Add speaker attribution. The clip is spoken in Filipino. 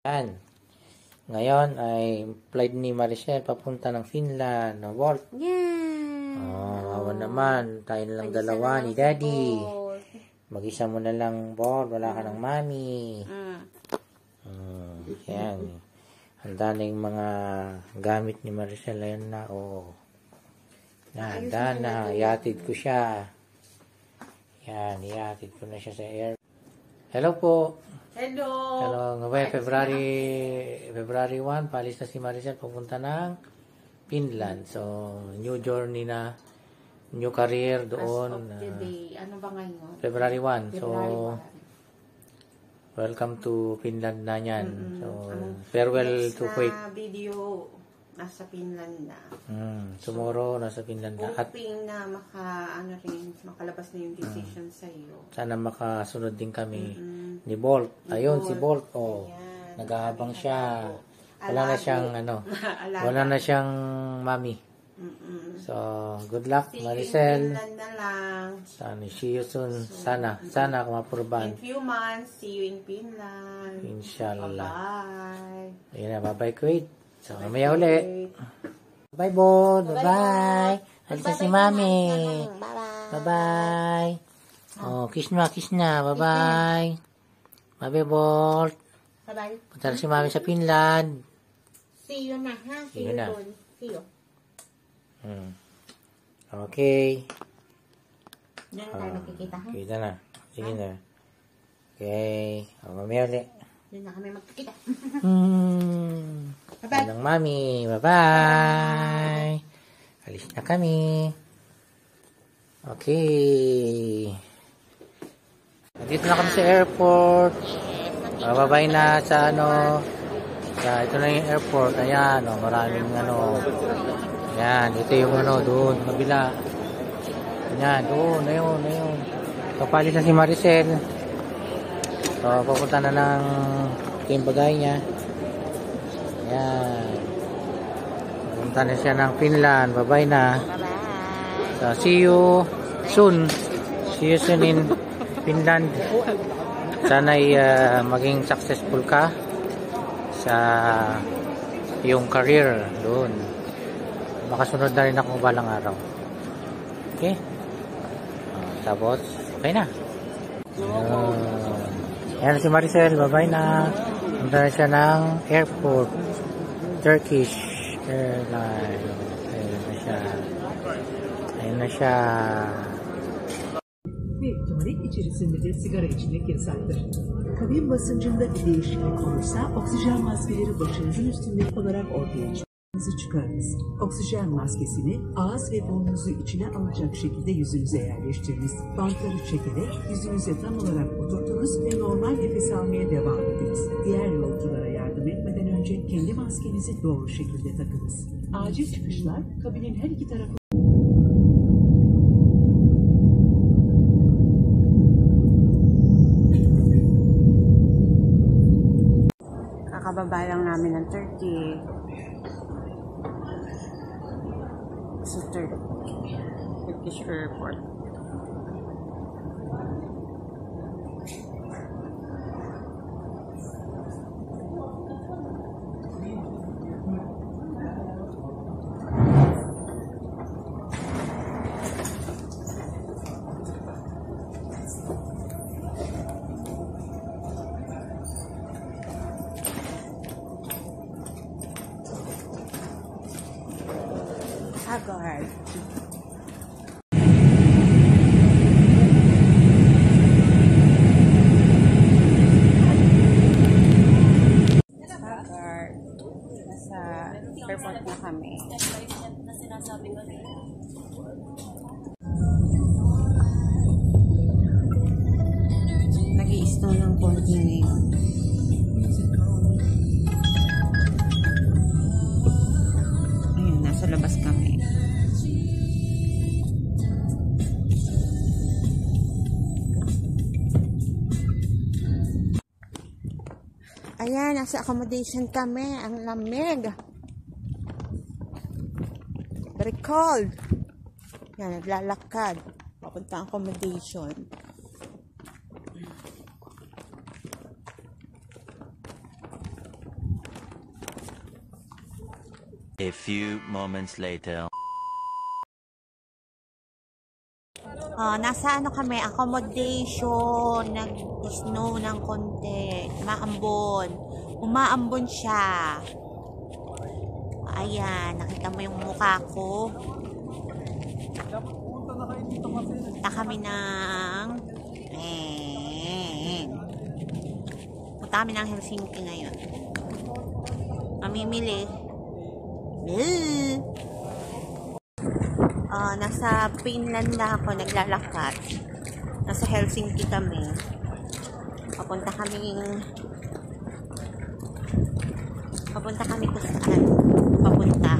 Speaker 1: Yan. Ngayon ay flight ni Maricel papunta ng Finland. No, Walt?
Speaker 2: Yeah.
Speaker 1: Awa naman. Tayo na lang dalawa ni Daddy. Mag-isa mo na lang, Walt. Wala ka ng mami. Yan. Handa na yung mga gamit ni Maricel. Ayan na, handa na. Iatid ko siya. Yan, iatid ko na siya sa air. Hello po.
Speaker 2: Hello.
Speaker 1: Ngayon, February 1, paalis na si Maricel papunta ng Finland. So, new journey na, new career doon.
Speaker 2: As of today, ano ba ngayon?
Speaker 1: February 1. So, welcome to Finland na yan. So, farewell to Kuwait.
Speaker 2: Next na video, nasa Finland na.
Speaker 1: Tomorrow, nasa Finland na. At
Speaker 2: hoping na makalabas na yung decision sa iyo.
Speaker 1: sana makasunod din kami ni Bolt. Ayun, si Bolt.
Speaker 2: Ayan,
Speaker 1: naghahabang siya. Wala na siyang, wala na siyang mami. So, good luck, Maricel.
Speaker 2: See you in Finland na lang.
Speaker 1: See you soon. Sana kumapurban.
Speaker 2: In few months, see you in Finland.
Speaker 1: Inshallah.
Speaker 2: Bye-bye.
Speaker 1: Ayun na, bye-bye Kuwait. So, mamaya uli. Bye, Bolt. Bye-bye. Alis na si Mami. Bye-bye. Kiss na. Bye-bye. Bye-bye, Bolt.
Speaker 2: Bye-bye.
Speaker 1: Punta na si Mami sa Finland.
Speaker 2: See you na, ha?
Speaker 1: See you na.
Speaker 2: Soon. See you.
Speaker 1: Okay.
Speaker 2: Diyan tayo magkikita, ha?
Speaker 1: Kita na. Sige na. Okay. Mamaya ulit.
Speaker 2: Diyan na kami magkikita.
Speaker 1: Bye-bye. Ng Mami. Bye-bye. Alis na kami. Okay. Nandito na kami sa airport. Bababay na sa ito na yung airport. Ayan, maraming Ayan, ito yung doon, kabila. Ayan, doon, ayun. Kapalit na si Maricel. So, papunta na ng bagay niya. Ayan. Papunta na siya ng Finland. Bye-bye na. So, see you soon. See you soon in Finland. Sana'y maging successful ka sa iyong career doon. Makasunod na rin ako balang araw. Okay? Tapos, okay na. Ayan si Maricel. Bye-bye na. Punta na siya ng airport. Turkish Airlines. Ayun na siya.
Speaker 3: Ve tuvalet içerisinde de sigara içmek yasaktır. Kabin basıncında bir değişiklik olursa oksijen maskeleri başınızın üstünde olarak ortaya çıkarınız. Oksijen maskesini ağız ve burnunuzu içine alacak şekilde yüzünüze yerleştiriniz. Bantları çekerek yüzünüze tam olarak oturtunuz ve normal nefes almaya devam ediniz. Diğer yolculara yardım etmeden önce kendi maskenizi doğru şekilde takınız. Acil çıkışlar kabinin her iki tarafı
Speaker 2: Kakababa lang namin ng Turkey. Sa Turkish airport. Agad. Nasa airport na kami. Nag-i-snow ng konti ngayon. Ayun, nasa labas kami. Ayan, nasa accommodation kami. Ang lamig. Very cold. Yan, naglalakad. Papunta ang accommodation.
Speaker 4: A few moments later.
Speaker 2: Nasa ano kami, accommodation, nag-snow ng konti, maambon. Umaambon siya. Ayan, nakita mo yung mukha ko. Punta kami ng punta kami ng Helsinki ngayon. Mamimili. Nasa Finland na ako naglalakad. Nasa Helsinki kami. Papunta kami kung saan. Papunta.